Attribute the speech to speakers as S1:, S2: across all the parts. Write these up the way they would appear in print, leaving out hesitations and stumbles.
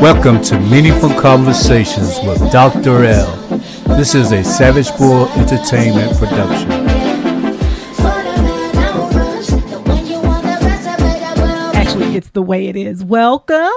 S1: Welcome to Meaningful Conversations with Dr. L. This is a Savage Bull Entertainment production.
S2: Actually, it's the way it is. Welcome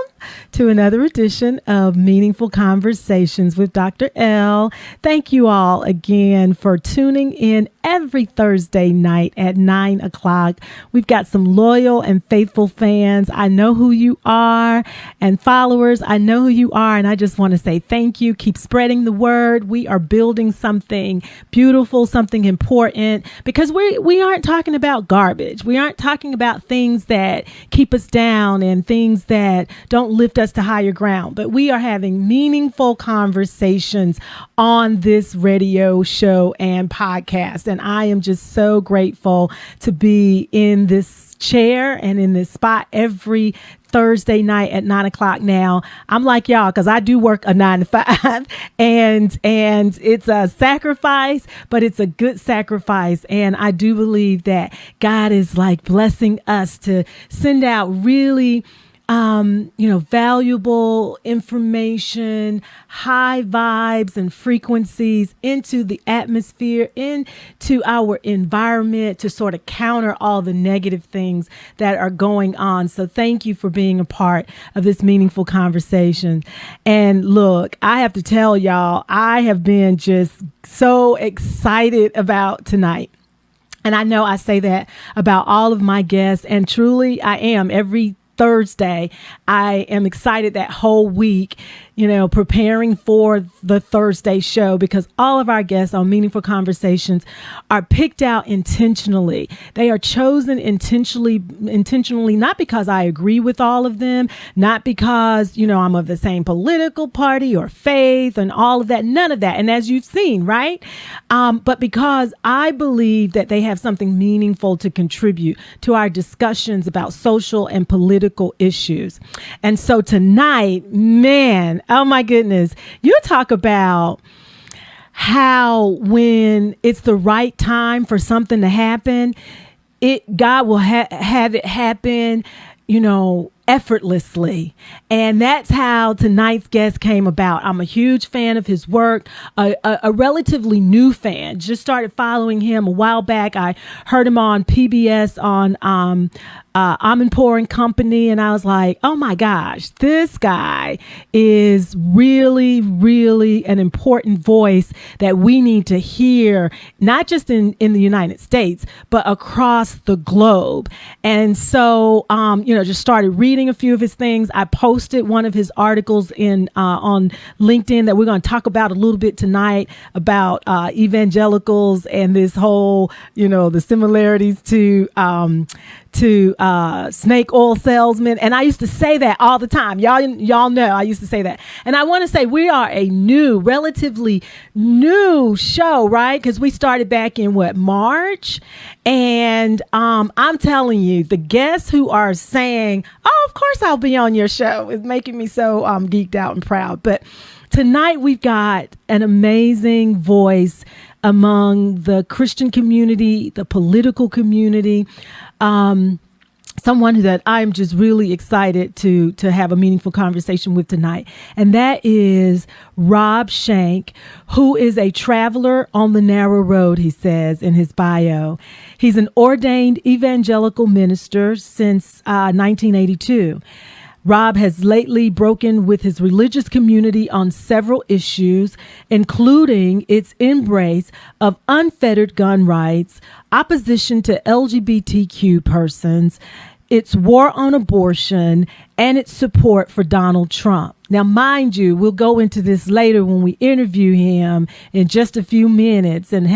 S2: to another edition of Meaningful Conversations with Dr. L. Thank you all again for tuning in every Thursday night at 9 o'clock. We've got some loyal and faithful fans. I know who you are, and followers, I know who you are, and I just want to say thank you. Keep spreading the word. We are building something beautiful, something important, because we aren't talking about garbage. We aren't talking about things that keep us down and things that don't lift us to higher ground, but we are having meaningful conversations on this radio show and podcast. And I am just so grateful to be in this chair and in this spot every Thursday night at 9 o'clock. Now, I'm like y'all, because I do work a 9 to 5 and it's a sacrifice, but it's a good sacrifice. And I do believe that God is like blessing us to send out really valuable information, high vibes and frequencies into the atmosphere, into our environment to sort of counter all the negative things that are going on. So thank you for being a part of this meaningful conversation. And look, I have to tell y'all, I have been just so excited about tonight. And I know I say that about all of my guests, and truly I am. Every Thursday, I am excited that whole week, preparing for the Thursday show, because all of our guests on Meaningful Conversations are picked out intentionally. They are chosen intentionally, not because I agree with all of them, not because, I'm of the same political party or faith and all of that, none of that. And as you've seen, right? But because I believe that they have something meaningful to contribute to our discussions about social and political issues. And so tonight, man, oh my goodness, you talk about how when it's the right time for something to happen, God will have it happen, effortlessly. And that's how tonight's guest came about. I'm a huge fan of his work, a relatively new fan. Just started following him a while back. I heard him on PBS on Amanpour and Company, and I was like, oh my gosh, this guy is really, really an important voice that we need to hear, not just in the United States, but across the globe. And so, just started reading a few of his things. I posted one of his articles on LinkedIn that we're going to talk about a little bit tonight about evangelicals and this whole, the similarities to snake oil salesmen. And I used to say that all the time. Y'all know I used to say that. And I want to say we are a relatively new show, right? Because we started back in March. And I'm telling you, the guests who are saying, oh, of course I'll be on your show, is making me so geeked out and proud. But tonight we've got an amazing voice among the Christian community, the political community, someone that I'm just really excited to have a meaningful conversation with tonight. And that is Rob Schenck, who is a traveler on the narrow road, he says in his bio. He's an ordained evangelical minister since 1982. Rob has lately broken with his religious community on several issues, including its embrace of unfettered gun rights, opposition to LGBTQ persons, its war on abortion, and its support for Donald Trump. Now, mind you, we'll go into this later when we interview him in just a few minutes and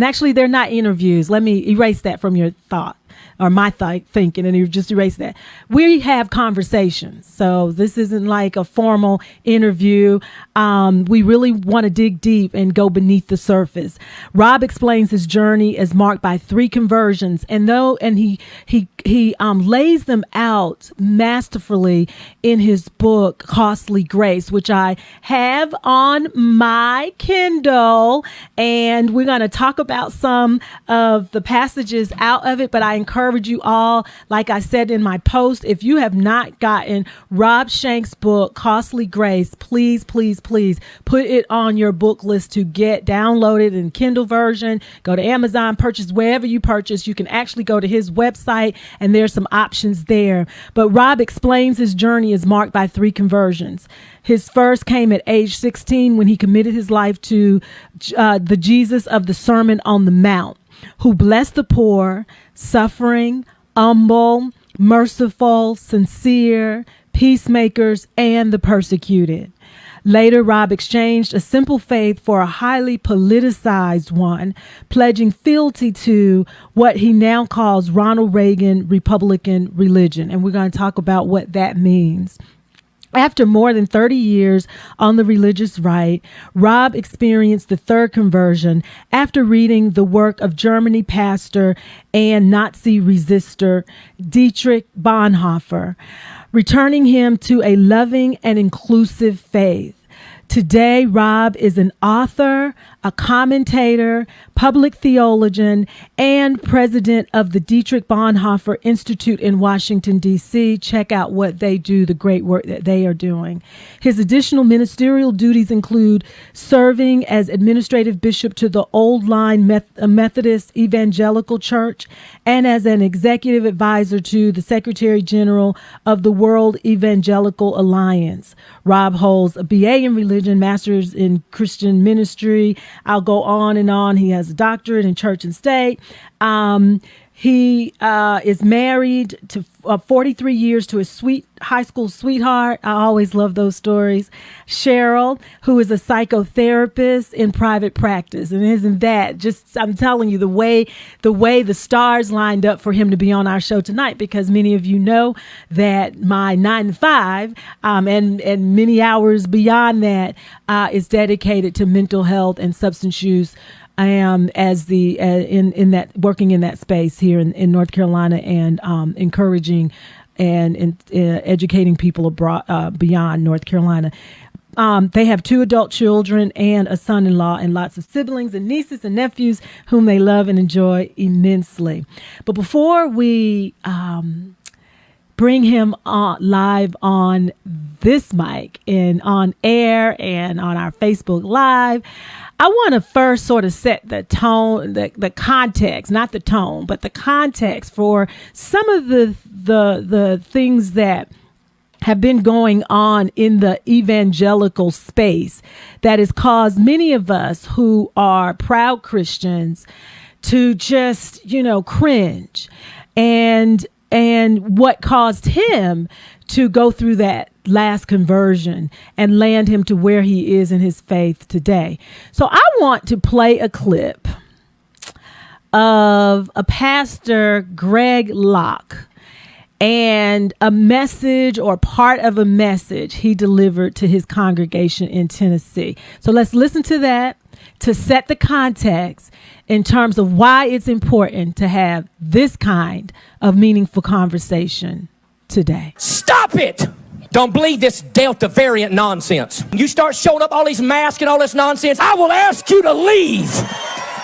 S2: actually they're not interviews. Let me erase that from your thought. Or my thinking, and you just erase that. We have conversations. So this isn't like a formal interview. We really want to dig deep and go beneath the surface. Rob explains his journey as marked by 3 conversions, and he lays them out masterfully in his book, Costly Grace, which I have on my Kindle. And we're going to talk about some of the passages out of it, but I encourage encourage you all, like I said in my post, if you have not gotten Rob Schenck's book, Costly Grace, please, please, please put it on your book list to get downloaded in Kindle version. Go to Amazon, purchase wherever you purchase. You can actually go to his website and there's some options there. But Rob explains his journey is marked by 3 conversions. His first came at age 16 when he committed his life to the Jesus of the Sermon on the Mount, who blessed the poor, suffering, humble, merciful, sincere, peacemakers, and the persecuted. Later, Rob exchanged a simple faith for a highly politicized one, pledging fealty to what he now calls Ronald Reagan Republican religion. And we're going to talk about what that means. After more than 30 years on the religious right, Rob experienced the third conversion after reading the work of Germany pastor and Nazi resistor Dietrich Bonhoeffer, returning him to a loving and inclusive faith. Today, Rob is an author, a commentator, public theologian, and president of the Dietrich Bonhoeffer Institute in Washington, D.C. Check out what they do, the great work that they are doing. His additional ministerial duties include serving as administrative bishop to the Old Line Methodist Evangelical Church and as an executive advisor to the Secretary General of the World Evangelical Alliance. Rob holds a BA in religion, master's in Christian ministry. I'll go on and on. He has a doctorate in church and state. He is married to 43 years to a sweet high school sweetheart. I always love those stories. Cheryl, who is a psychotherapist in private practice. And isn't that just, I'm telling you, the way the stars lined up for him to be on our show tonight, because many of you know that my 9 to 5 and many hours beyond that is dedicated to mental health and substance use. I am as the in that working in that space here in North Carolina and encouraging and educating people abroad beyond North Carolina. They have 2 adult children and a son-in-law and lots of siblings and nieces and nephews whom they love and enjoy immensely. But before we bring him on live on this mic and on air and on our Facebook Live, I want to first sort of set the tone, the context, not the tone, but the context for some of the things that have been going on in the evangelical space that has caused many of us who are proud Christians to just, cringe. And what caused him to go through that last conversion and land him to where he is in his faith today. So I want to play a clip of a pastor, Greg Locke, and a message or part of a message he delivered to his congregation in Tennessee. So let's listen to that to set the context in terms of why it's important to have this kind of meaningful conversation today.
S3: Stop it! Don't believe this Delta variant nonsense. You start showing up all these masks and all this nonsense, I will ask you to leave.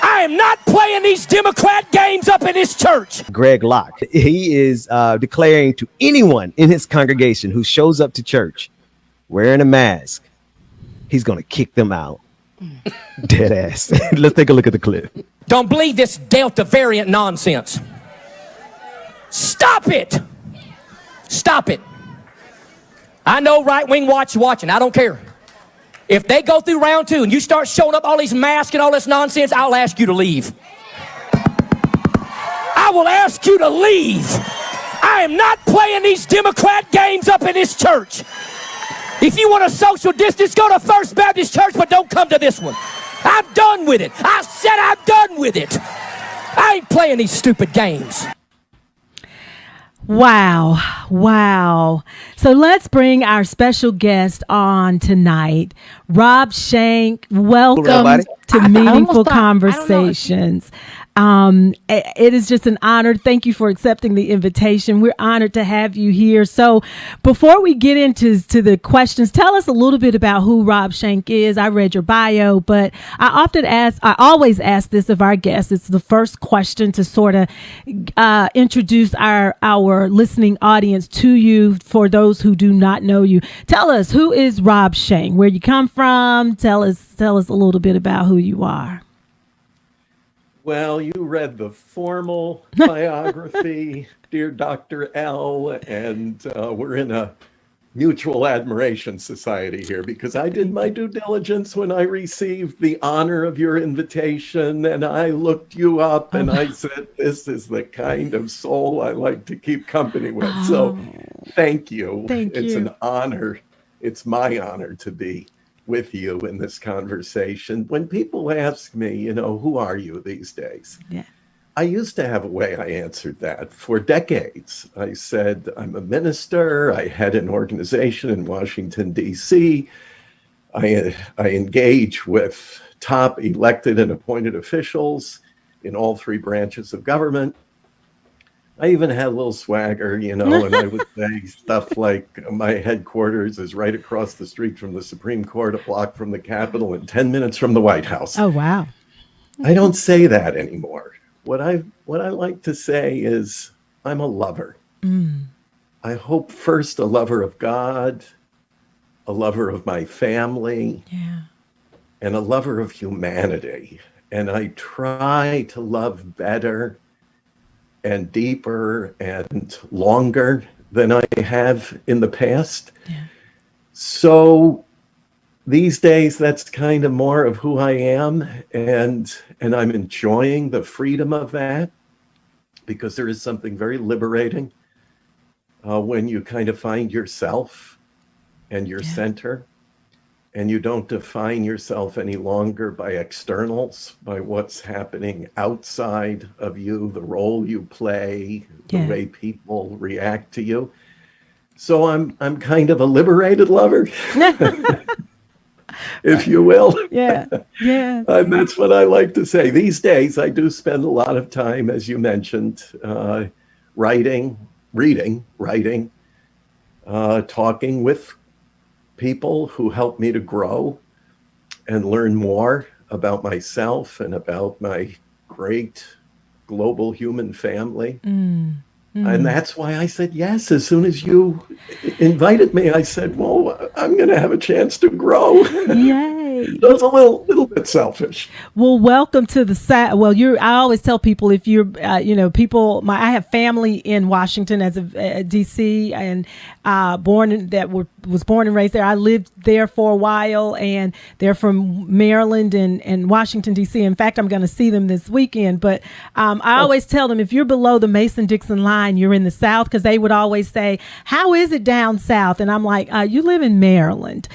S3: I am not playing these Democrat games up in this church.
S4: Greg Locke, he is declaring to anyone in his congregation who shows up to church wearing a mask, he's going to kick them out. Dead ass. Let's take a look at the clip.
S3: Don't believe this Delta variant nonsense. Stop it! Stop it. I know right-wing watching. I don't care. If they go through round 2 and you start showing up all these masks and all this nonsense, I'll ask you to leave. I will ask you to leave. I am not playing these Democrat games up in this church. If you want a social distance, go to First Baptist Church, but don't come to this one. I'm done with it. I said I'm done with it. I ain't playing these stupid games.
S2: Wow. Wow. So let's bring our special guest on tonight, Rob Schenck. Welcome
S4: Nobody.
S2: to Meaningful
S3: thought- I don't know if-
S2: Conversations. It is just an honor. Thank you for accepting the invitation. We're honored to have you here. So before we get into the questions, tell us a little bit about who Rob Schenck is. I read your bio, but I always ask this of our guests. It's the first question to sort of introduce our listening audience to you for those who do not know you. Tell us, who is Rob Schenck? Where you come from? Tell us a little bit about who you are.
S5: Well, you read the formal biography, Dear Dr. L, and we're in a mutual admiration society here because I did my due diligence when I received the honor of your invitation, and I looked you up and I said, this is the kind of soul I like to keep company with. So thank you. It's an honor. It's my honor to be with you in this conversation. When people ask me, who are you these days?
S2: Yeah.
S5: I used to have a way I answered that for decades. I said, I'm a minister. I had an organization in Washington, D.C. I engage with top elected and appointed officials in all three branches of government. I even had a little swagger, and I would say stuff like my headquarters is right across the street from the Supreme Court, a block from the Capitol, and 10 minutes from the White House.
S2: Oh, wow.
S5: I don't say that anymore. What I like to say is I'm a lover. I hope first a lover of God, a lover of my family, and a lover of humanity. And I try to love better and deeper and longer than I have in the past.
S2: Yeah.
S5: So these days, that's kind of more of who I am, and I'm enjoying the freedom of that because there is something very liberating when you kind of find yourself and your center, and you don't define yourself any longer by externals, by what's happening outside of you, the role you play, the way people react to you. So I'm kind of a liberated lover. If you will.
S2: Yeah.
S5: And that's what I like to say. These days, I do spend a lot of time, as you mentioned, reading, talking with people who help me to grow and learn more about myself and about my great global human family. And that's why I said yes. As soon as you invited me, I said, well, I'm going to have a chance to grow.
S2: Yay.
S5: So it's a little bit selfish.
S2: Well, welcome to the South. Well, I always tell people if you're, I have family in Washington as a DC, and was born and raised there. I lived there for a while, and they're from Maryland and Washington, DC. In fact, I'm going to see them this weekend. But I always tell them, if you're below the Mason-Dixon line, you're in the South, because they would always say, how is it down South? And I'm like, you live in Maryland.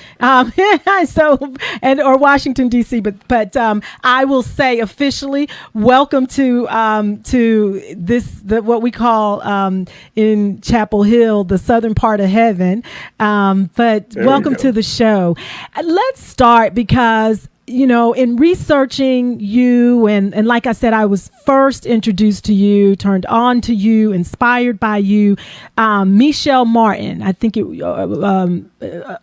S2: Or Washington, D.C. But I will say officially, welcome to what we call in Chapel Hill, the southern part of heaven. But welcome to the show. Let's start because, in researching you, and like I said, I was first introduced to you, turned on to you, inspired by you. Michelle Martin, I think it on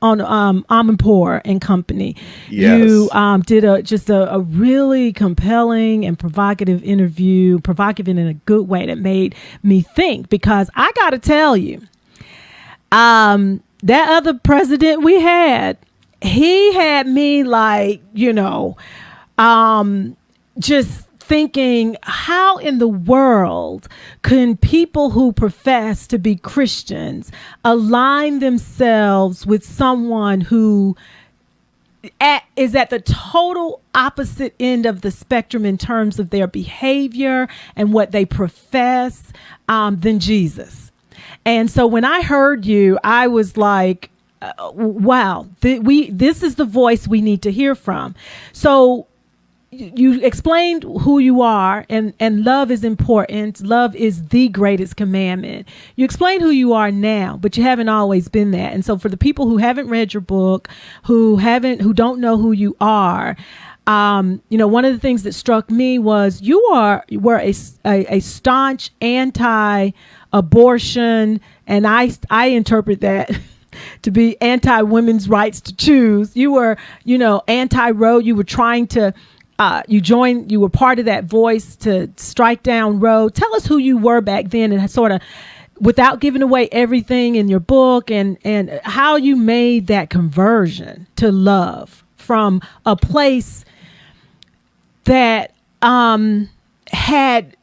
S2: Amanpour and Company.
S5: Yes.
S2: You did a really compelling and provocative interview, provocative in a good way that made me think, because I got to tell you, that other president we had, he had me like, just thinking, how in the world can people who profess to be Christians align themselves with someone who is at the total opposite end of the spectrum in terms of their behavior and what they profess than Jesus? And so when I heard you, I was like, wow, this is the voice we need to hear from. So you explained who you are, and love is important. Love is the greatest commandment. You explained who you are now, but you haven't always been that. And so for the people who haven't read your book, who don't know who you are, one of the things that struck me was you were a staunch anti-abortion, and I interpret that to be anti-women's rights to choose. You were, anti-Roe. You were trying to, you were part of that voice to strike down Roe. Tell us who you were back then, and sort of, without giving away everything in your book, and how you made that conversion to love from a place that had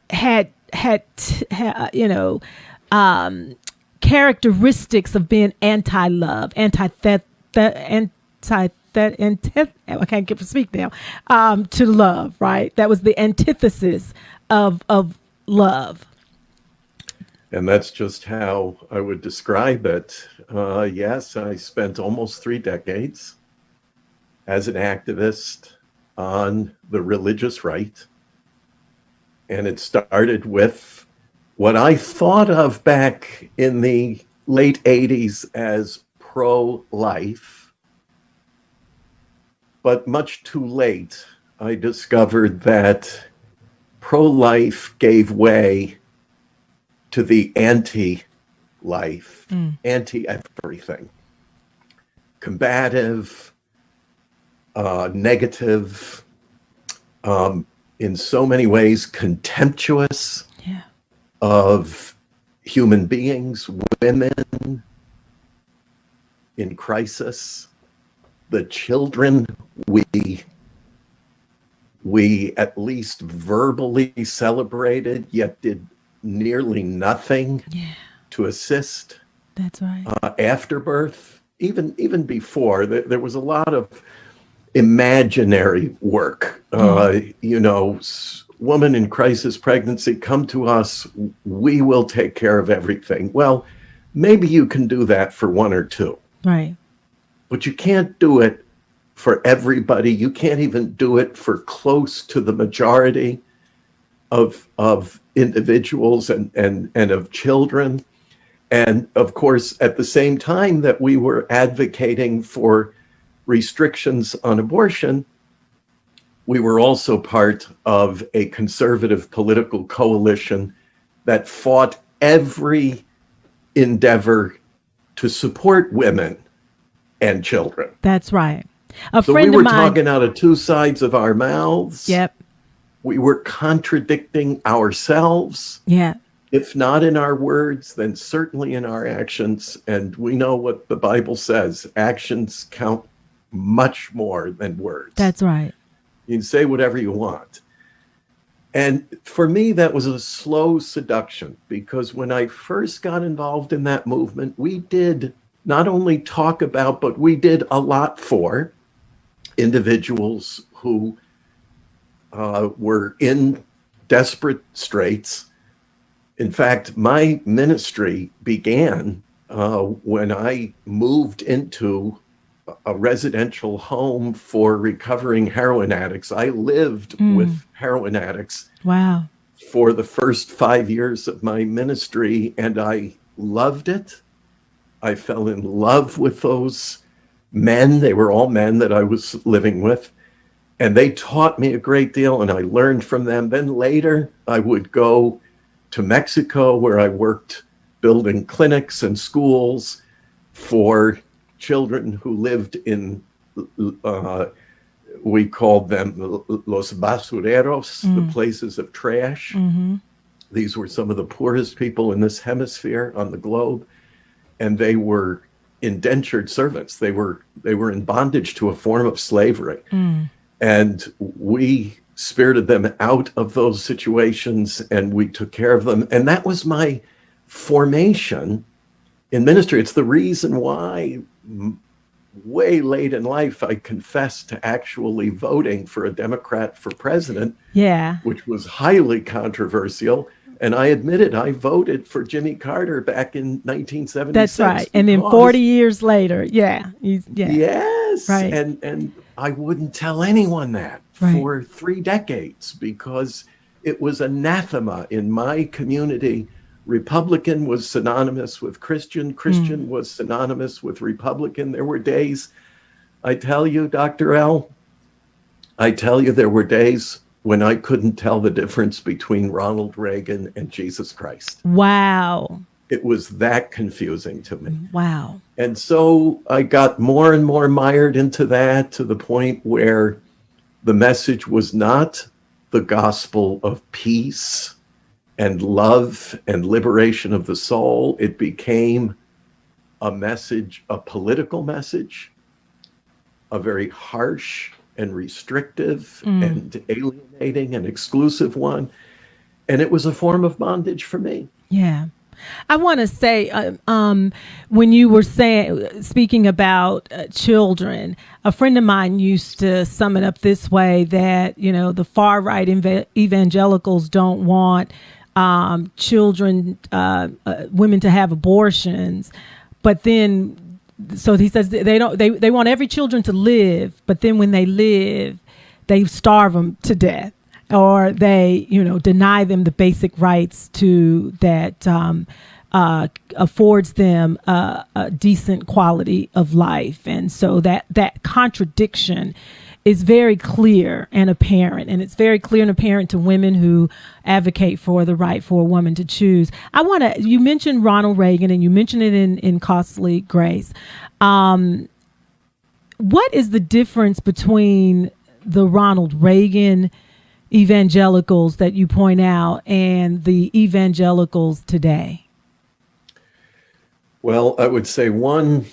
S2: characteristics of being anti-love, I can't speak now, to love, right? That was the antithesis of love.
S5: And that's just how I would describe it. Yes, I spent almost 3 decades as an activist on the religious right. And it started with what I thought of back in the late 80s as pro-life. But much too late, I discovered that pro-life gave way to the anti-life, anti-everything, combative, negative, in so many ways contemptuous of human beings, women in crisis, the children we at least verbally celebrated, yet did nearly nothing to assist.
S2: That's right.
S5: After birth, even before, there was a lot of imaginary work. Woman in crisis pregnancy, come to us, we will take care of everything. Well, maybe you can do that for 1 or 2.
S2: Right.
S5: But you can't do it for everybody. You can't even do it for close to the majority of individuals and of children. And of course, at the same time that we were advocating for restrictions on abortion, we were also part of a conservative political coalition that fought every endeavor to support women and children.
S2: That's right.
S5: So we were talking out of 2 sides of our mouths.
S2: Yep.
S5: We were contradicting ourselves.
S2: Yeah.
S5: If not in our words, then certainly in our actions. And we know what the Bible says. Actions count much more than words.
S2: That's right.
S5: You can say whatever you want. And for me, that was a slow seduction, because when I first got involved in that movement, we did not only talk about, but we did a lot for individuals who were in desperate straits. In fact, my ministry began when I moved into a residential home for recovering heroin addicts. I lived with heroin addicts.
S2: Wow.
S5: For the first 5 years of my ministry, and I loved it. I fell in love with those men. They were all men that I was living with, and they taught me a great deal, and I learned from them. Then later, I would go to Mexico, where I worked building clinics and schools for children who lived in, we called them los basureros, the places of trash. These were some of the poorest people in this hemisphere on the globe, and they were indentured servants. They were in bondage to a form of slavery. And we spirited them out of those situations, and we took care of them. And that was my formation in ministry. It's the reason why way late in life I confessed to actually voting for a Democrat for president, which was highly controversial. And I admitted I voted for Jimmy Carter back in 1976.
S2: That's right. And then 40 years later,
S5: yes.
S2: Right.
S5: And I wouldn't tell anyone that for 3 decades because it was anathema in my community. Republican was synonymous with Christian. Christian was synonymous with Republican. There were days, I tell you, Dr. L, there were days when I couldn't tell the difference between Ronald Reagan and Jesus Christ.
S2: Wow.
S5: It was that confusing to me.
S2: Wow.
S5: And so I got more and more mired into that to the point where the message was not the gospel of peace and love and liberation of the soul. It became a message, a political message, a very harsh and restrictive and alienating and exclusive one. And it was a form of bondage for me.
S2: Yeah. I want to say, when you were speaking about children, a friend of mine used to sum it up this way, that, the far right evangelicals don't want children, women to have abortions, but then, so he says they want every children to live, but then when they live, they starve them to death. Or they, deny them the basic rights that affords them a decent quality of life. And so that contradiction is very clear and apparent. And it's very clear and apparent to women who advocate for the right for a woman to choose. You mentioned Ronald Reagan, and you mentioned it in Costly Grace. What is the difference between the Ronald Reagan evangelicals that you point out and the evangelicals today?
S5: Well, I would say one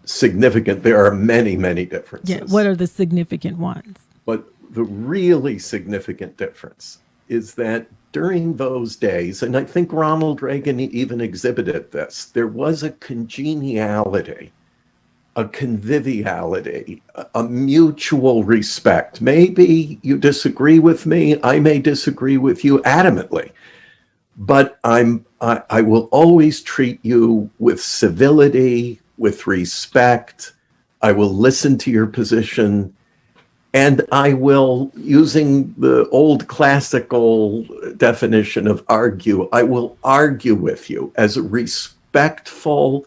S5: significant, there are many, many differences.
S2: Yeah, what are the significant ones?
S5: But the really significant difference is that during those days, and I think Ronald Reagan even exhibited this, there was a congeniality, a conviviality, a mutual respect. Maybe you disagree with me, I may disagree with you adamantly, but I will always treat you with civility, with respect. I will listen to your position, and I will, using the old classical definition of argue, I will argue with you as a respectful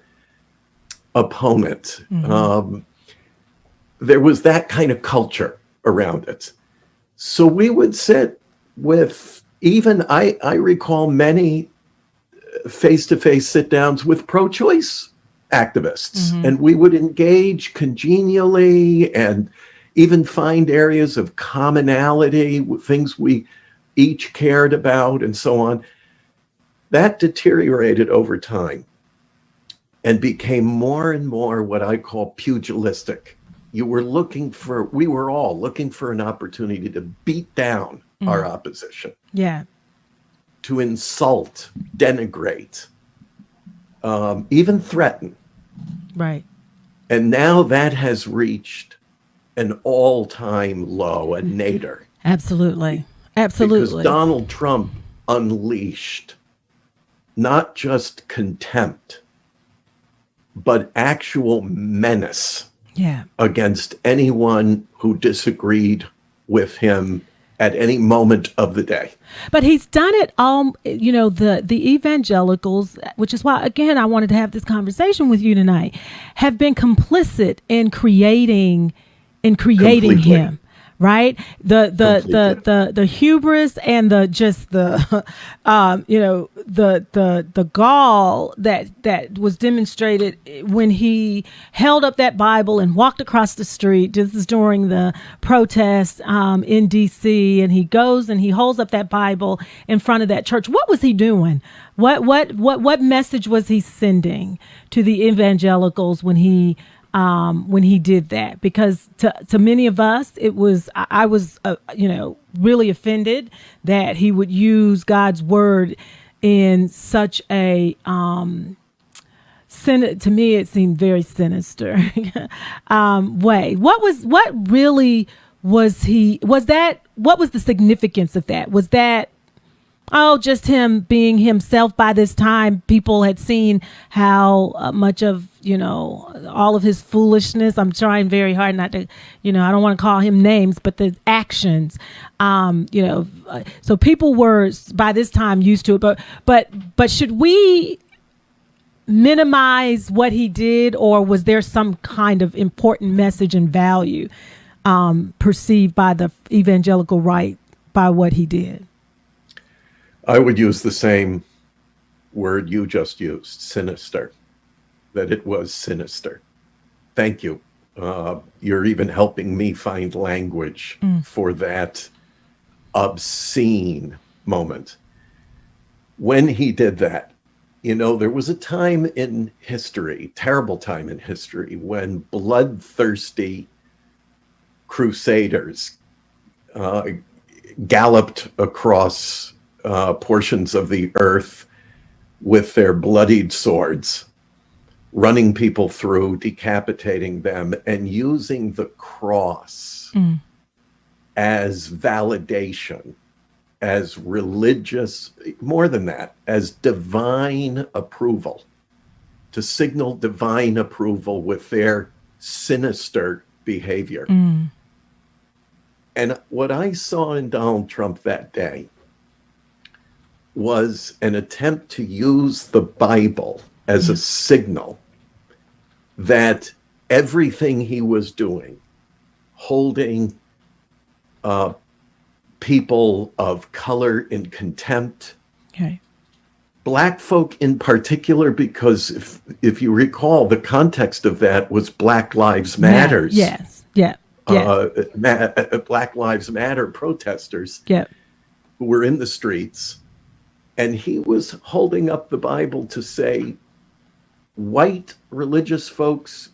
S5: opponent. There was that kind of culture around it. So we would sit with, even I recall many face-to-face sit-downs with pro-choice activists, and we would engage congenially and even find areas of commonality, things we each cared about and so on. That deteriorated over time and became more and more what I call pugilistic. We were all looking for an opportunity to beat down our opposition.
S2: Yeah.
S5: To insult, denigrate, even threaten.
S2: Right.
S5: And now that has reached an all-time low, a nadir.
S2: Absolutely. Absolutely.
S5: Because Donald Trump unleashed not just contempt, but actual menace against anyone who disagreed with him at any moment of the day.
S2: But he's done it all, the evangelicals, which is why, again, I wanted to have this conversation with you tonight, have been complicit in creating
S5: Completely.
S2: him. Right, the hubris and the gall that was demonstrated when he held up that Bible and walked across the street. This is during the protest in D.C. and he goes and he holds up that Bible in front of that church. What was he doing? What message was he sending to the evangelicals when he did that? Because to many of us, I was really offended that he would use God's word in such a to me it seemed very sinister way. What was the significance of that? Was that Oh, just him being himself. By this time, people had seen how much of, all of his foolishness. I'm trying very hard not to, I don't want to call him names, but the actions, so people were by this time used to it. But should we minimize what he did, or was there some kind of important message and value perceived by the evangelical right by what he did?
S5: I would use the same word you just used, sinister, that it was sinister. Thank you. You're even helping me find language for that obscene moment. When he did that, there was a time in history, terrible time in history, when bloodthirsty crusaders galloped across portions of the earth with their bloodied swords, running people through, decapitating them, and using the cross as validation, as religious, more than that, as divine approval, to signal divine approval with their sinister behavior. And what I saw in Donald Trump that day was an attempt to use the Bible as a signal that everything he was doing, holding people of color in contempt, Black folk in particular, because if you recall, the context of that was Black Lives Matters. Black Lives Matter protesters who were in the streets. And he was holding up the Bible to say, white religious folks,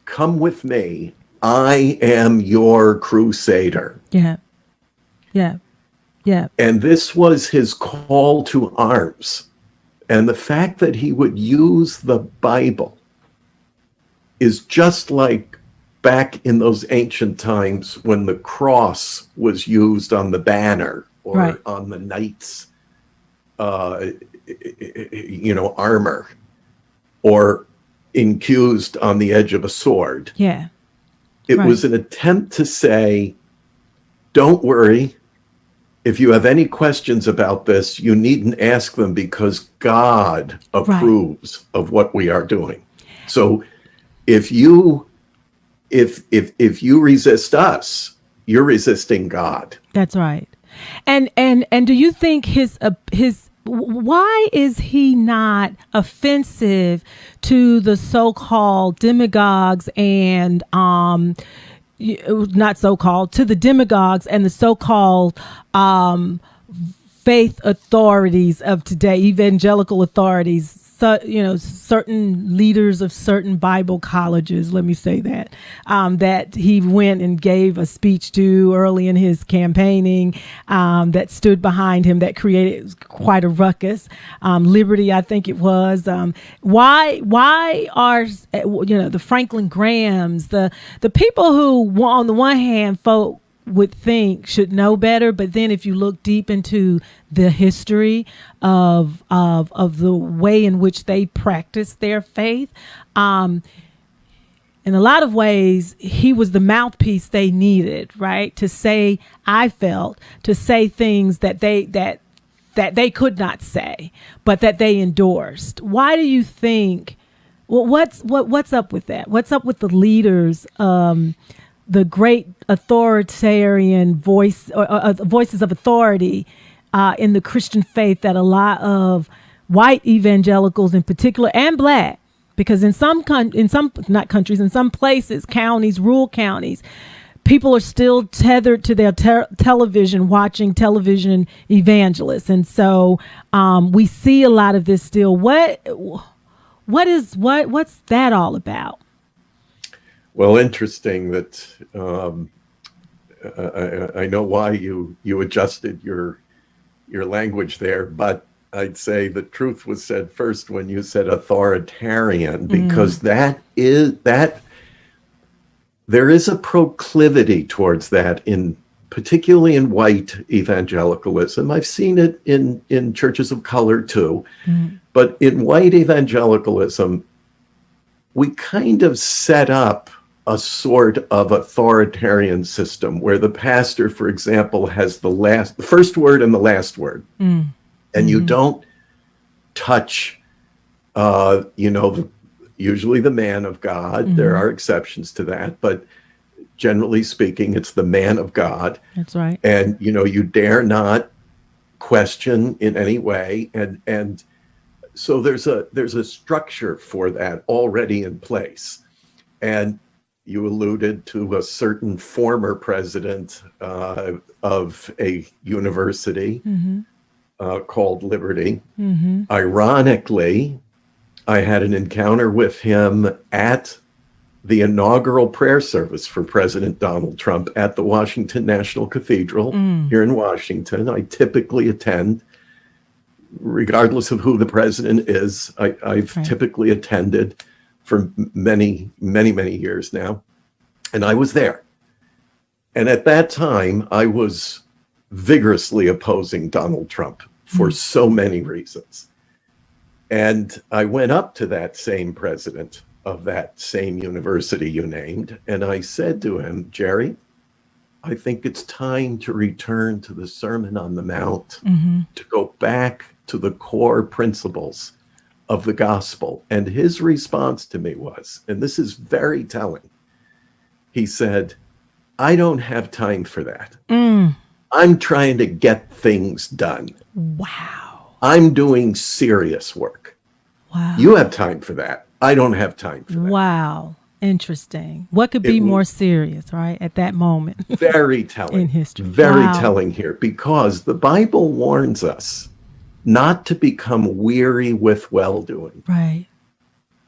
S5: come with me. I am your crusader. And this was his call to arms. And the fact that he would use the Bible is just like back in those ancient times when the cross was used on the banner or on the knight's armor, or incused on the edge of a sword. It was an attempt to say, don't worry, if you have any questions about this, you needn't ask them, because God approves of what we are doing. So if you resist us, you're resisting God.
S2: That's right. And do you think his why is he not offensive to the so-called demagogues and not so-called, to the demagogues and the so-called faith authorities of today, evangelical authorities, certain leaders of certain Bible colleges, let me say that, that he went and gave a speech to early in his campaigning, that stood behind him, that created quite a ruckus. Liberty, I think it was. Why are, the Franklin Grahams, the people who, on the one hand, folk would think should know better, but then if you look deep into the history of the way in which they practice their faith, in a lot of ways he was the mouthpiece they needed, right, to say, I felt, to say things that they could not say, but that they endorsed. Why do you think, what's up with that? What's up with the leaders, the great authoritarian voices of authority in the Christian faith, that a lot of white evangelicals in particular, and Black, because in some places, counties, rural counties, people are still tethered to their television, watching television evangelists, and so we see a lot of this still. What's that all about?
S5: Well, interesting that I know why you adjusted your language there, but I'd say the truth was said first when you said authoritarian, because there is a proclivity towards that in particularly in white evangelicalism. I've seen it in churches of color too. But in white evangelicalism, we kind of set up a sort of authoritarian system where the pastor, for example, has the first word and the last word. And you don't touch, usually the man of God. There are exceptions to that, but generally speaking, it's the man of God.
S2: That's right.
S5: And, you dare not question in any way. And so there's a structure for that already in place. And you alluded to a certain former president of a university called Liberty. Ironically, I had an encounter with him at the inaugural prayer service for President Donald Trump at the Washington National Cathedral here in Washington. I typically attend, regardless of who the president is. I've typically attended for many, many, many years now. And I was there. And at that time, I was vigorously opposing Donald Trump for so many reasons. And I went up to that same president of that same university you named, and I said to him, Jerry, I think it's time to return to the Sermon on the Mount, to go back to the core principles of the gospel. And his response to me was, and this is very telling, he said, I don't have time for that. I'm trying to get things done.
S2: Wow.
S5: I'm doing serious work.
S2: Wow.
S5: You have time for that. I don't have time for that.
S2: Wow. Interesting. What could be more serious, right? At that moment.
S5: Very telling.
S2: In history.
S5: Very telling here, because the Bible warns us not to become weary with well-doing.
S2: Right.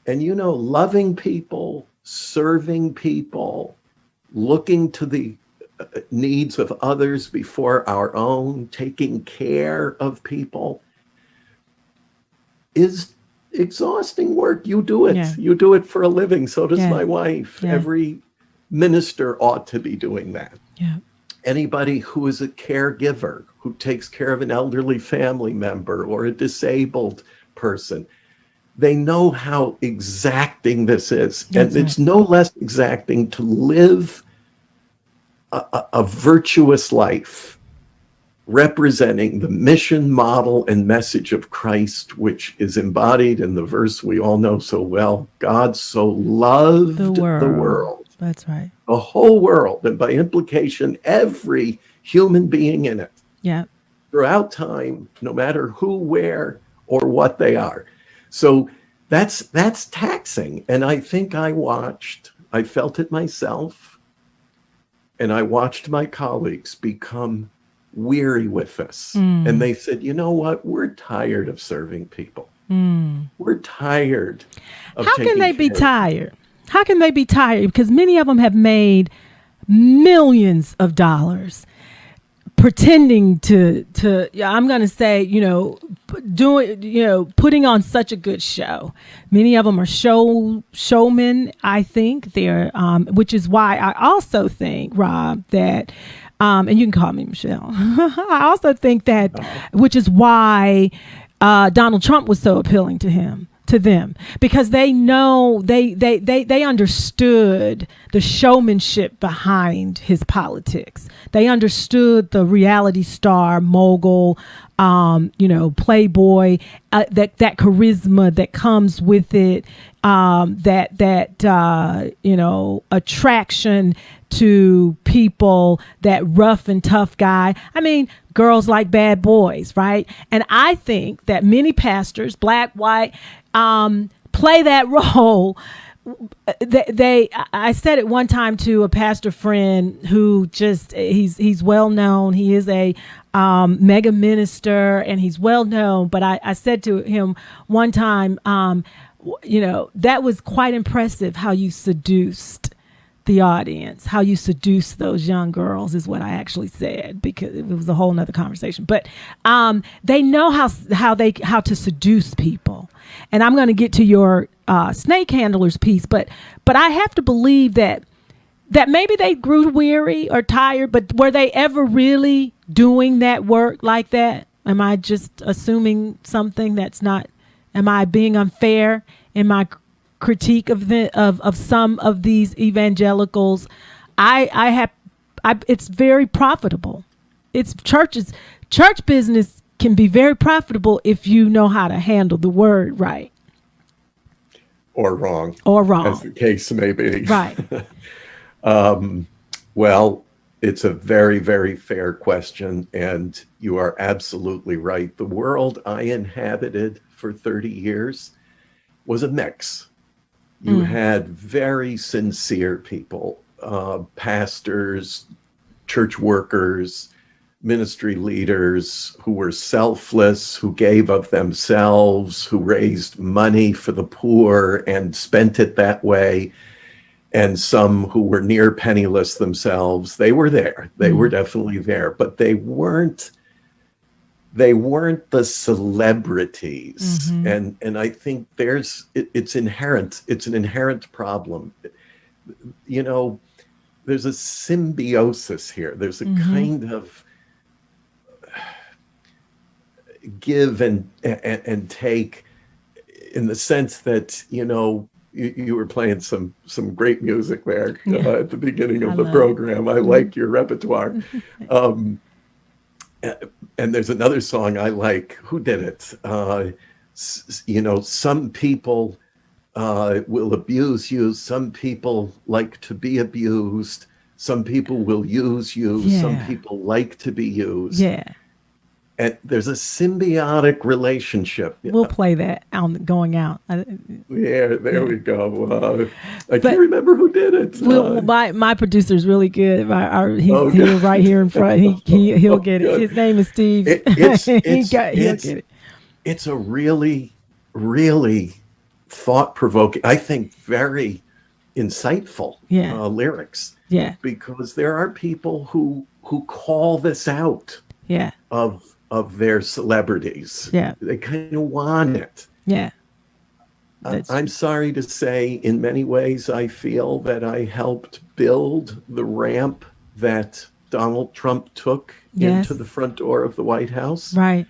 S5: And loving people, serving people, looking to the needs of others before our own, taking care of people is exhausting work. You do it. You do it for a living. So does my wife. Every minister ought to be doing that. Anybody who is a caregiver, who takes care of an elderly family member or a disabled person, they know how exacting this is. And it's no less exacting to live a virtuous life representing the mission, model, and message of Christ, which is embodied in the verse we all know so well. God so loved the world.
S2: That's right.
S5: The whole world, and by implication, every human being in it. Throughout time, no matter who, where, or what they are. So that's taxing. And I think I felt it myself, and I watched my colleagues become weary with this. And they said, you know what? We're tired of serving people. We're tired of
S2: How can they be tired? How can they be tired? Because many of them have made millions of dollars pretending to I'm going to say, putting on such a good show. Many of them are showmen, I think. They're, which is why I also think, Rob, that, and you can call me Michelle. I also think that, which is why Donald Trump was so appealing to them, because they know they understood the showmanship behind his politics. They understood the reality star mogul, playboy, that charisma that comes with it, attraction to people, that rough and tough guy. I mean, girls like bad boys, right? And I think that many pastors, black, white, play that role. I said it one time to a pastor friend who he's well known. He is a mega minister, and he's well known. But I said to him one time, that was quite impressive how you seduced the audience, how you seduce those young girls, is what I actually said, because it was a whole nother conversation. But they know how to seduce people. And I'm going to get to your snake handlers piece, but I have to believe that that maybe they grew weary or tired, but were they ever really doing that work like that? Am I just assuming something that's not? Am I being unfair in my critique of of some of these evangelicals? It's very profitable. Church business can be very profitable if you know how to handle the word right.
S5: Or wrong.
S2: Or wrong.
S5: As the case may be.
S2: Right.
S5: Well, it's a very, very fair question, and you are absolutely right. The world I inhabited for 30 years was a mix. You had very sincere people, pastors, church workers, ministry leaders who were selfless, who gave of themselves, who raised money for the poor and spent it that way. And some who were near penniless themselves. They were there. They were definitely there, but they weren't the celebrities. And I think it's inherent. It's an inherent problem. You know, there's a symbiosis here. There's a kind of give and take, in the sense that, you know, you were playing some great music there at the beginning of the program. I like your repertoire. And there's another song I like. Who did it? You know, some people will abuse you. Some people like to be abused. Some people will use you.
S2: Yeah.
S5: Some people like to be used.
S2: Yeah.
S5: And there's a symbiotic relationship.
S2: We'll play that on going out.
S5: Yeah, there we go. I can't remember who did it.
S2: My producer's really good. He's here, right here in front. He'll get it. His name is Steve. He'll get it.
S5: It's a really, really thought-provoking, I think very insightful lyrics.
S2: Yeah.
S5: Because there are people who call this out.
S2: Yeah.
S5: Of their celebrities.
S2: Yeah.
S5: They kind of want it.
S2: Yeah.
S5: I'm sorry to say, in many ways, I feel that I helped build the ramp that Donald Trump took into the front door of the White House.
S2: Right.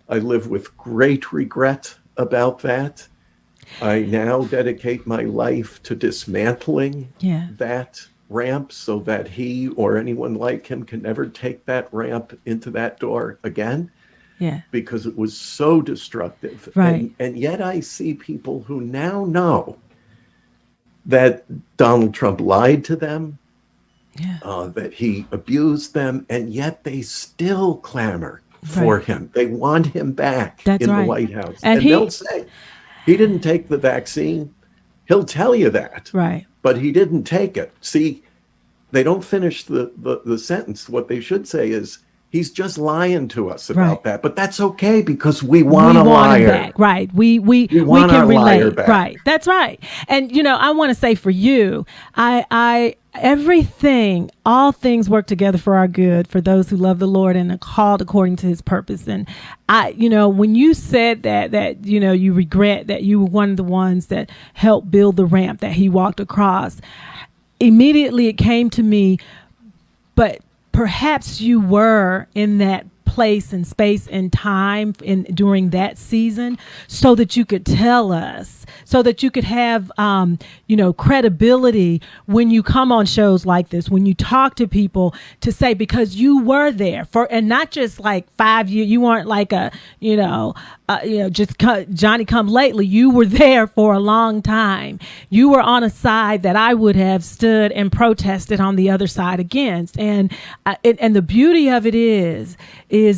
S5: I live with great regret about that. I now dedicate my life to dismantling that ramp so that he or anyone like him can never take that ramp into that door again.
S2: Yeah.
S5: Because it was so destructive.
S2: Right.
S5: And yet I see people who now know that Donald Trump lied to them, that he abused them, and yet they still clamor for him. They want him back in the White House. And they'll say, he didn't take the vaccine. He'll tell you that.
S2: Right.
S5: But he didn't take it. See, they don't finish the sentence. What they should say is, he's just lying to us about that. But that's okay, because we want a liar.
S2: Back. Right. We
S5: want
S2: can
S5: our
S2: relate.
S5: Liar back.
S2: Right. That's right. And, you know, I want to say for you, all things work together for our good, for those who love the Lord and are called according to his purpose. And when you said that, you know, you regret that you were one of the ones that helped build the ramp that he walked across, immediately it came to me, but perhaps you were in that place and space and time during that season, so that you could tell us, so that you could have credibility when you come on shows like this, when you talk to people, to say, because you were there for, and not just like 5 years, you weren't like just Johnny come lately. You were there for a long time. You were on a side that I would have stood and protested on the other side against. And the beauty of it is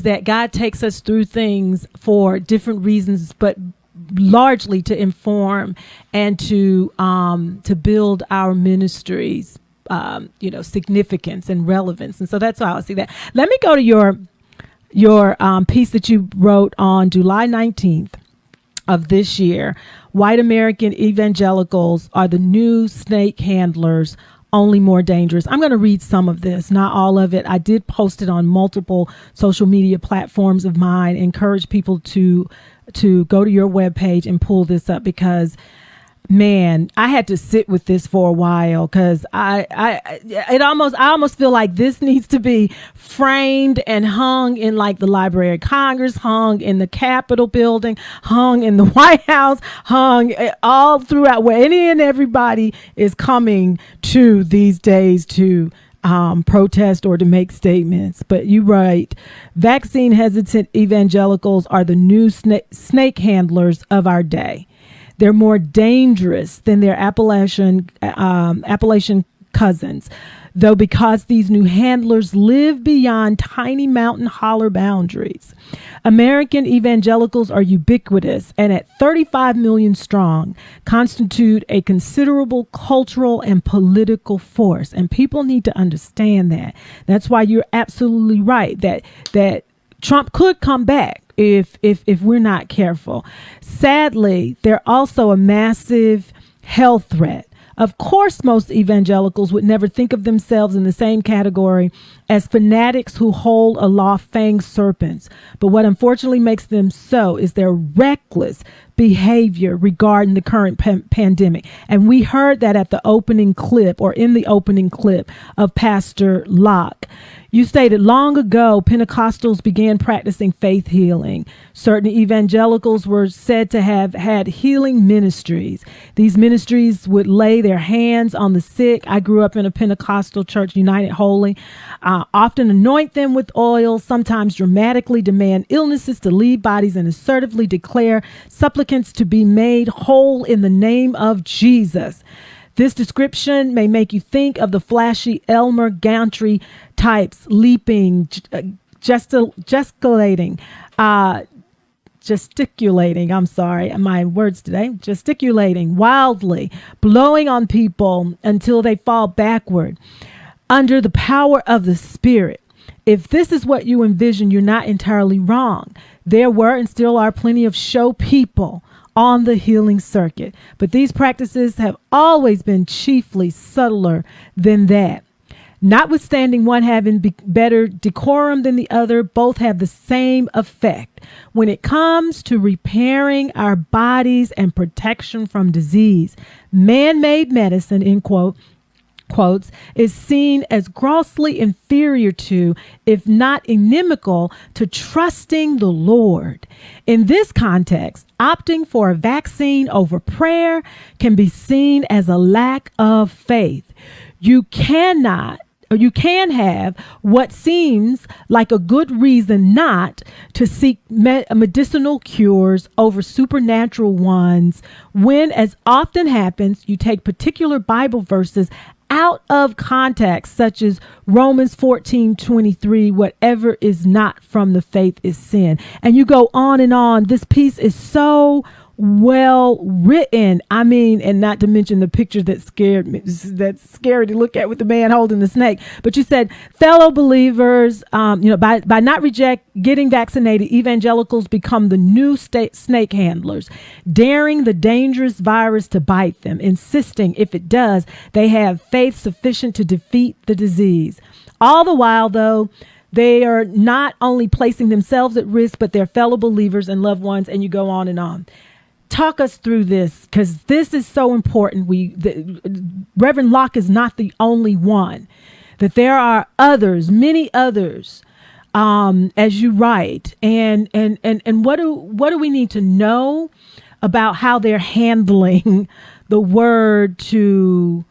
S2: that God takes us through things for different reasons, but largely to inform and to build our ministries, significance and relevance. And so that's how I see that. Let me go to your piece that you wrote on July 19th of this year. White American evangelicals are the new snake handlers, only more dangerous. I'm going to read some of this, not all of it. I did post it on multiple social media platforms of mine. Encourage people to go to your webpage and pull this up, because Man, I had to sit with this for a while because I almost feel like this needs to be framed and hung in like the Library of Congress, hung in the Capitol building, hung in the White House, hung all throughout where any and everybody is coming to these days to protest or to make statements. But you're right. Vaccine hesitant evangelicals are the new snake handlers of our day. They're more dangerous than their Appalachian cousins, though, because these new handlers live beyond tiny mountain holler boundaries. American evangelicals are ubiquitous and at 35 million strong constitute a considerable cultural and political force. And people need to understand that. That's why you're absolutely right that Trump could come back if we're not careful. Sadly, they're also a massive health threat. Of course, most evangelicals would never think of themselves in the same category as fanatics who hold aloft fanged serpents. But what unfortunately makes them so is their reckless behavior regarding the current pandemic. And we heard that at the opening clip, or in the opening clip of Pastor Locke. You stated long ago, Pentecostals began practicing faith healing. Certain evangelicals were said to have had healing ministries. These ministries would lay their hands on the sick. I grew up in a Pentecostal church, United Holy, often anoint them with oil, sometimes dramatically demand illnesses to leave bodies and assertively declare supplicants to be made whole in the name of Jesus. This description may make you think of the flashy Elmer Gantry types leaping, gesticulating, wildly, blowing on people until they fall backward under the power of the Spirit. If this is what you envision, you're not entirely wrong. There were and still are plenty of show people on the healing circuit, but these practices have always been chiefly subtler than that. Notwithstanding one having better decorum than the other, both have the same effect when it comes to repairing our bodies and protection from disease. Man-made medicine, in quotes, is seen as grossly inferior to, if not inimical to, trusting the Lord. In this context, opting for a vaccine over prayer can be seen as a lack of faith. You can have what seems like a good reason not to seek medicinal cures over supernatural ones when, as often happens, you take particular Bible verses out of context, such as Romans 14:23, whatever is not from the faith is sin. And you go on and on. This piece is so well written. I mean, and not to mention the picture that scared me, that's scary to look at with the man holding the snake. But you said, fellow believers, by not getting vaccinated, evangelicals become the new snake handlers, daring the dangerous virus to bite them, insisting if it does, they have faith sufficient to defeat the disease. All the while, though, they are not only placing themselves at risk, but their fellow believers and loved ones, and you go on and on. Talk us through this, because this is so important. Reverend Locke is not the only one, that there are others, many others, as you write. And what do we need to know about how they're handling the word to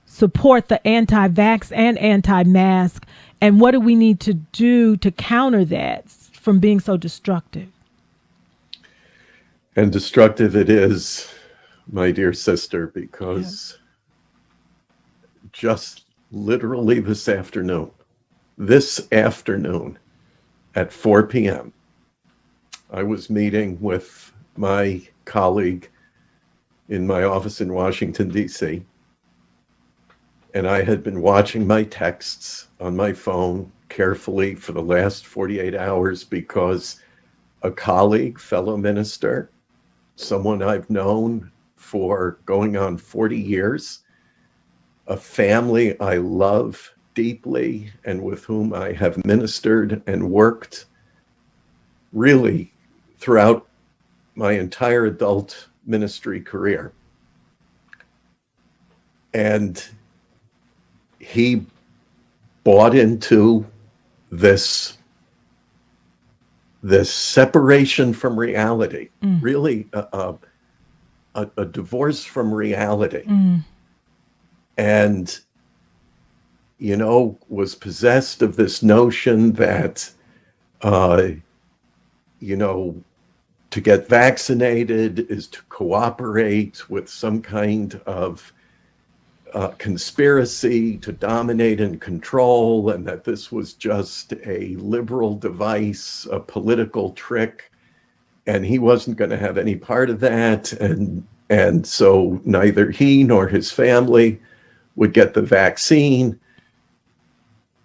S2: support the anti-vax and anti-mask? And what do we need to do to counter that from being so destructive?
S5: And destructive it is, my dear sister, because just literally this afternoon at 4 p.m., I was meeting with my colleague in my office in Washington, D.C., and I had been watching my texts on my phone carefully for the last 48 hours because a colleague, fellow minister, someone I've known for going on 40 years, a family I love deeply and with whom I have ministered and worked really throughout my entire adult ministry career. And he bought into this separation from reality, really a divorce from reality. And, was possessed of this notion that, to get vaccinated is to cooperate with some kind of conspiracy to dominate and control, and that this was just a liberal device, a political trick, and he wasn't going to have any part of that. And so neither he nor his family would get the vaccine.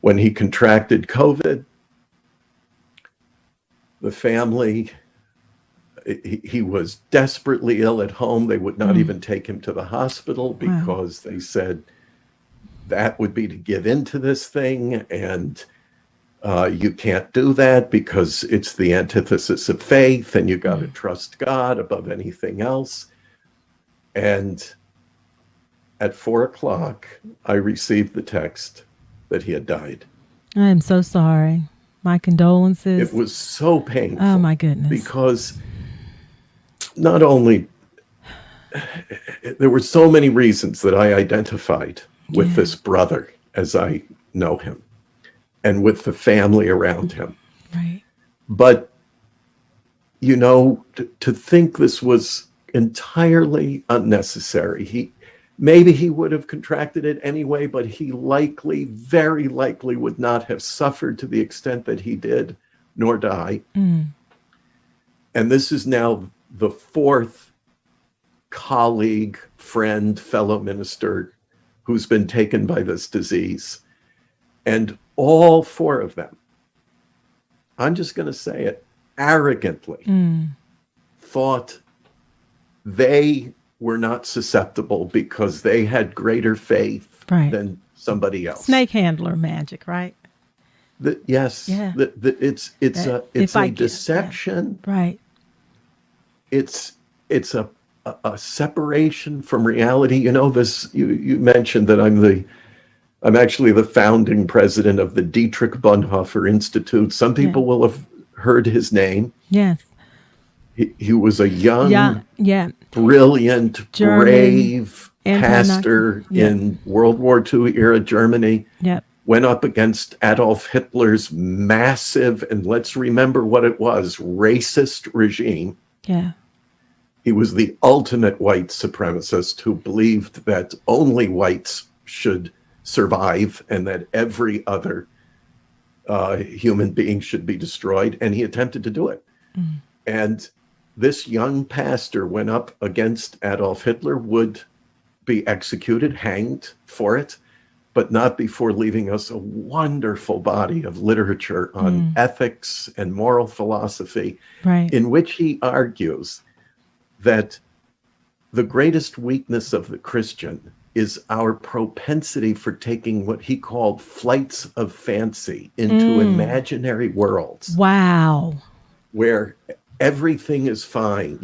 S5: When he contracted COVID, the family, he was desperately ill at home. They would not even take him to the hospital because they said that would be to give into this thing, and you can't do that because it's the antithesis of faith, and you got to trust God above anything else. And at 4:00, I received the text that he had died.
S2: I am so sorry. My condolences.
S5: It was so painful.
S2: Oh my goodness.
S5: Because not only there were so many reasons that I identified with this brother as I know him, and with the family around him.
S2: Right.
S5: But, to think this was entirely unnecessary. Maybe he would have contracted it anyway, but he very likely would not have suffered to the extent that he did, nor die. And this is now the 4th colleague, friend, fellow minister who's been taken by this disease. And all 4 of them, I'm just going to say it, arrogantly thought they were not susceptible because they had greater faith than somebody else.
S2: Snake handler magic, right?
S5: Yes. Yeah. It's a deception.
S2: Yeah. Right.
S5: It's a separation from reality. You mentioned that I'm actually the founding president of the Dietrich Bonhoeffer Institute. Some people will have heard his name.
S2: Yes.
S5: He was a young, brilliant,
S2: German,
S5: brave pastor in World War II era Germany.
S2: Yep.
S5: Went up against Adolf Hitler's massive, and let's remember what it was, racist regime.
S2: Yeah.
S5: He was the ultimate white supremacist who believed that only whites should survive and that every other human being should be destroyed. And he attempted to do it. And this young pastor went up against Adolf Hitler, would be executed, hanged for it, but not before leaving us a wonderful body of literature on ethics and moral philosophy, in which he argues that the greatest weakness of the Christian is our propensity for taking what he called flights of fancy into imaginary worlds.
S2: Wow.
S5: Where everything is fine.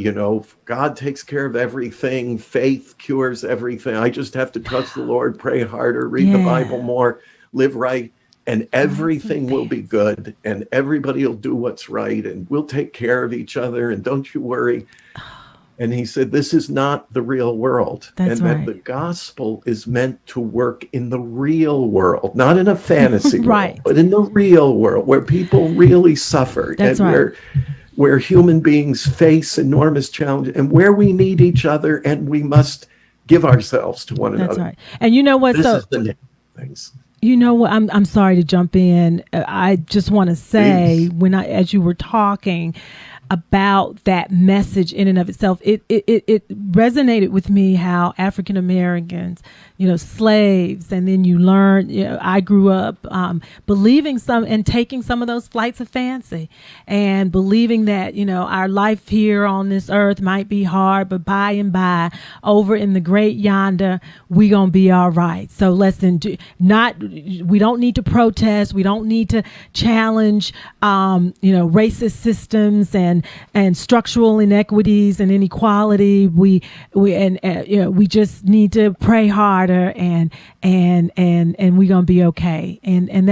S5: God takes care of everything. Faith cures everything. I just have to trust the Lord, pray harder, read the Bible more, live right, and everything will be good, and everybody will do what's right, and we'll take care of each other, and don't you worry. And he said, this is not the real world. That the gospel is meant to work in the real world, not in a fantasy world, but in the real world where people really suffer. Where human beings face enormous challenges, and where we need each other, and we must give ourselves to one another.
S2: That's right. And you know what?
S5: This is the things.
S2: You know what? I'm sorry to jump in. I just want to say, as you were talking about that message in and of itself, it resonated with me how African Americans, slaves, and then you learn, I grew up believing some and taking some of those flights of fancy and believing that, our life here on this earth might be hard, but by and by over in the great yonder, we gonna be all right. So we don't need to protest. We don't need to challenge, racist systems and and structural inequities and inequality. We just need to pray harder, and we're gonna be okay. And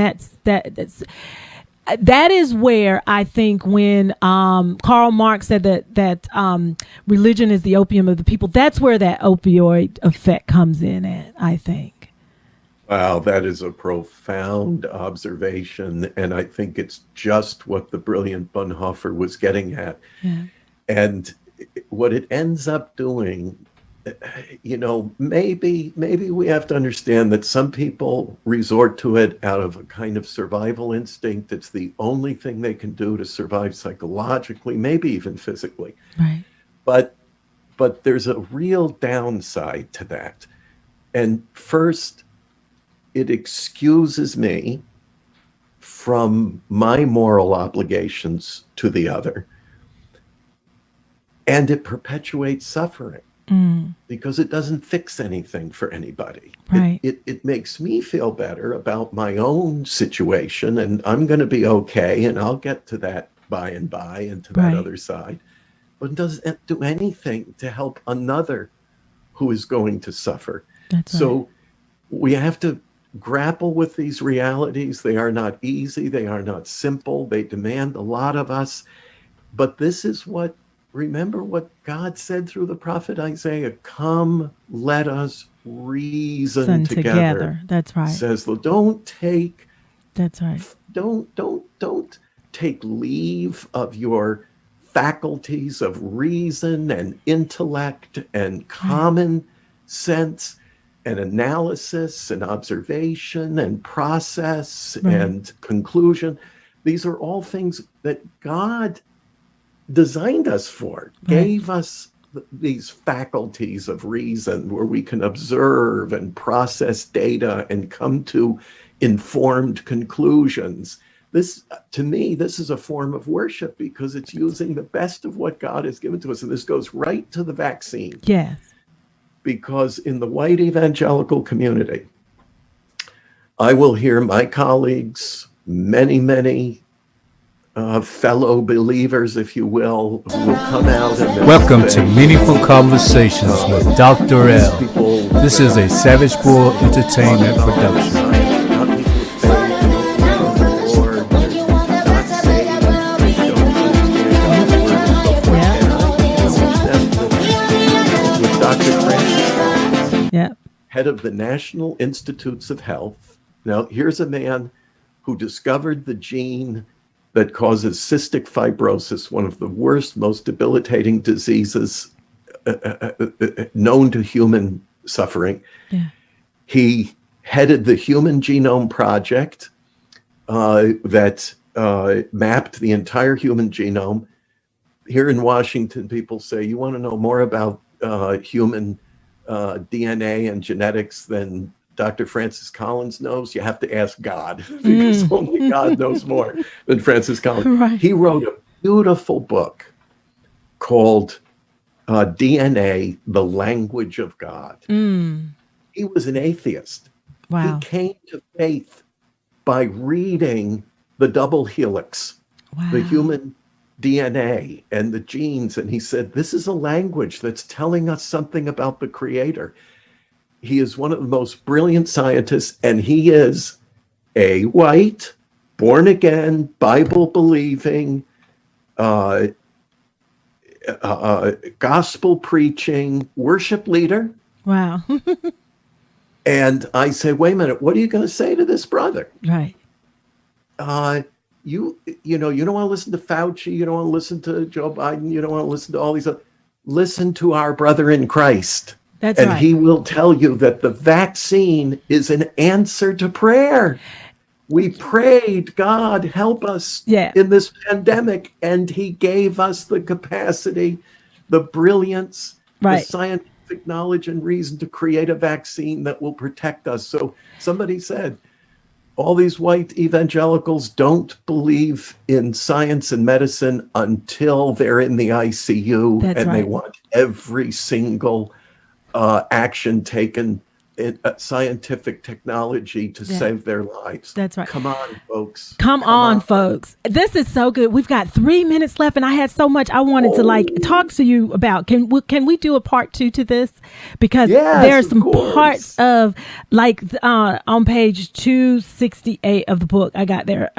S2: that is where I think when Karl Marx said that religion is the opium of the people, that's where that opioid effect comes in at, I think.
S5: Wow, that is a profound observation, and I think it's just what the brilliant Bonhoeffer was getting at.
S2: Yeah.
S5: And what it ends up doing, maybe we have to understand that some people resort to it out of a kind of survival instinct. It's the only thing they can do to survive psychologically, maybe even physically.
S2: Right.
S5: But there's a real downside to that. And first, it excuses me from my moral obligations to the other. And it perpetuates suffering because it doesn't fix anything for anybody.
S2: Right.
S5: It makes me feel better about my own situation, and I'm going to be okay, and I'll get to that by and by and to that
S2: Right.
S5: other side. But it doesn't do anything to help another who is going to suffer.
S2: That's right.
S5: So we have to grapple with these realities. They are not easy. They are not simple. They demand a lot of us. But this is remember what God said through the prophet Isaiah, come, let us reason together.
S2: That's right.
S5: Says, don't take,
S2: That's right.
S5: don't take leave of your faculties of reason and intellect and common sense and analysis and observation and process and conclusion. These are all things that God designed us for, gave us these faculties of reason where we can observe and process data and come to informed conclusions. This, to me, this is a form of worship because it's using the best of what God has given to us. And this goes right to the vaccine.
S2: Yes.
S5: Because in the white evangelical community, I will hear my colleagues, many fellow believers, if you will, who will come out and
S1: Welcome
S5: say,
S1: to Meaningful Conversations with Dr. L. This is a Savage Bull Entertainment production.
S5: Head of the National Institutes of Health. Now, here's a man who discovered the gene that causes cystic fibrosis, one of the worst, most debilitating diseases known to human suffering.
S2: Yeah.
S5: He headed the Human Genome Project that mapped the entire human genome. Here in Washington, people say, you want to know more about human DNA and genetics than Dr. Francis Collins knows? You have to ask God, because only God knows more than Francis Collins.
S2: Right.
S5: He wrote a beautiful book called DNA, The Language of God. He was an atheist.
S2: Wow.
S5: He came to faith by reading the double helix, the human DNA and the genes. And he said, this is a language that's telling us something about the Creator. He is one of the most brilliant scientists, and he is a white, born again, Bible believing, gospel preaching worship leader.
S2: Wow.
S5: And I say, wait a minute, what are you going to say to this brother?
S2: Right.
S5: You don't want to listen to Fauci, you don't want to listen to Joe Biden, you don't want to listen to all these other. Listen to our brother in Christ.
S2: That's
S5: and
S2: right.
S5: he will tell you that the vaccine is an answer to prayer. We prayed, God, help us in this pandemic, and he gave us the capacity, the brilliance, the scientific knowledge and reason to create a vaccine that will protect us. So somebody said, all these white evangelicals don't believe in science and medicine until they're in the ICU. They want every single action taken scientific technology to save their lives.
S2: That's right.
S5: Come on, folks.
S2: Come on, folks. This is so good. We've got 3 minutes left, and I had so much I wanted to talk to you about. Can we do a part 2 to this? Because there are some parts of on page 268 of the book I got there.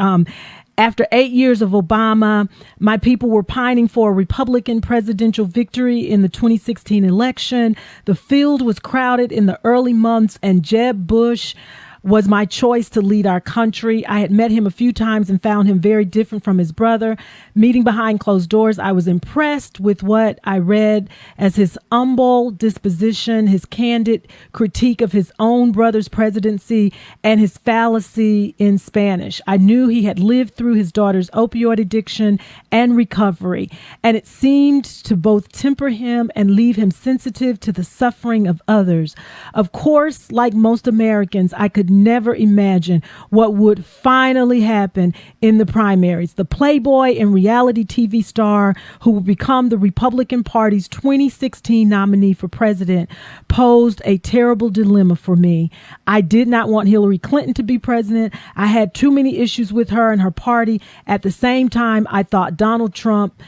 S2: After 8 years of Obama, my people were pining for a Republican presidential victory in the 2016 election. The field was crowded in the early months, and Jeb Bush was my choice to lead our country. I had met him a few times and found him very different from his brother. Meeting behind closed doors, I was impressed with what I read as his humble disposition, his candid critique of his own brother's presidency, and his fallacy in Spanish. I knew he had lived through his daughter's opioid addiction and recovery, and it seemed to both temper him and leave him sensitive to the suffering of others. Of course, like most Americans, I could never imagine what would finally happen in the primaries. The playboy and reality TV star who would become the Republican Party's 2016 nominee for president posed a terrible dilemma for me. I did not want Hillary Clinton to be president. I had too many issues with her and her party. At the same time, I thought Donald Trump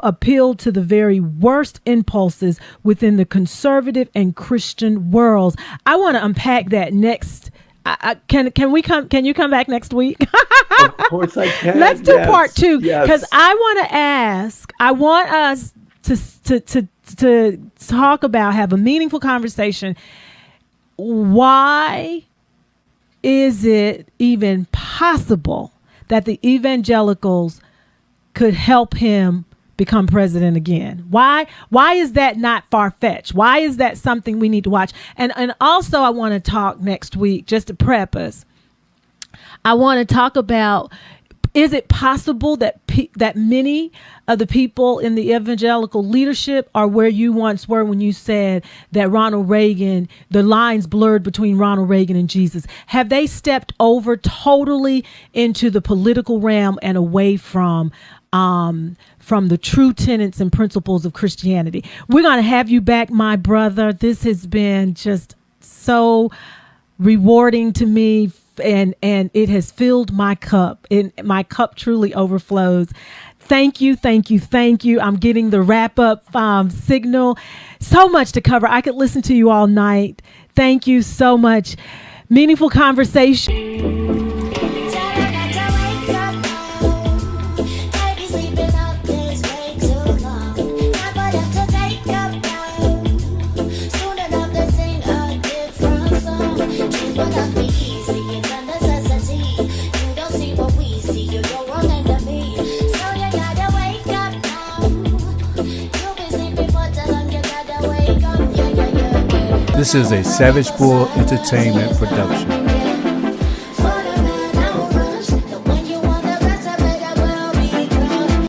S2: appealed to the very worst impulses within the conservative and Christian worlds. I want to unpack that next. Can you come back next week?
S5: Of course I can.
S2: Let's do part 2 because I want us to talk about, have a meaningful conversation. Why is it even possible that the evangelicals could help him become president again? Why is that not far-fetched? Why is that something we need to watch? And also I want to talk next week, just to prep us, I want to talk about, is it possible that that many of the people in the evangelical leadership are where you once were when you said that Ronald Reagan, the lines blurred between Ronald Reagan and Jesus? Have they stepped over totally into the political realm and away from the true tenets and principles of Christianity? We're going to have you back, my brother. This has been just so rewarding to me, and it has filled my cup, and my cup truly overflows. Thank you. I'm getting the wrap up signal. So much to cover. I could listen to you all night. Thank you so much. Meaningful conversation.
S1: This is a Savage Bull Entertainment production.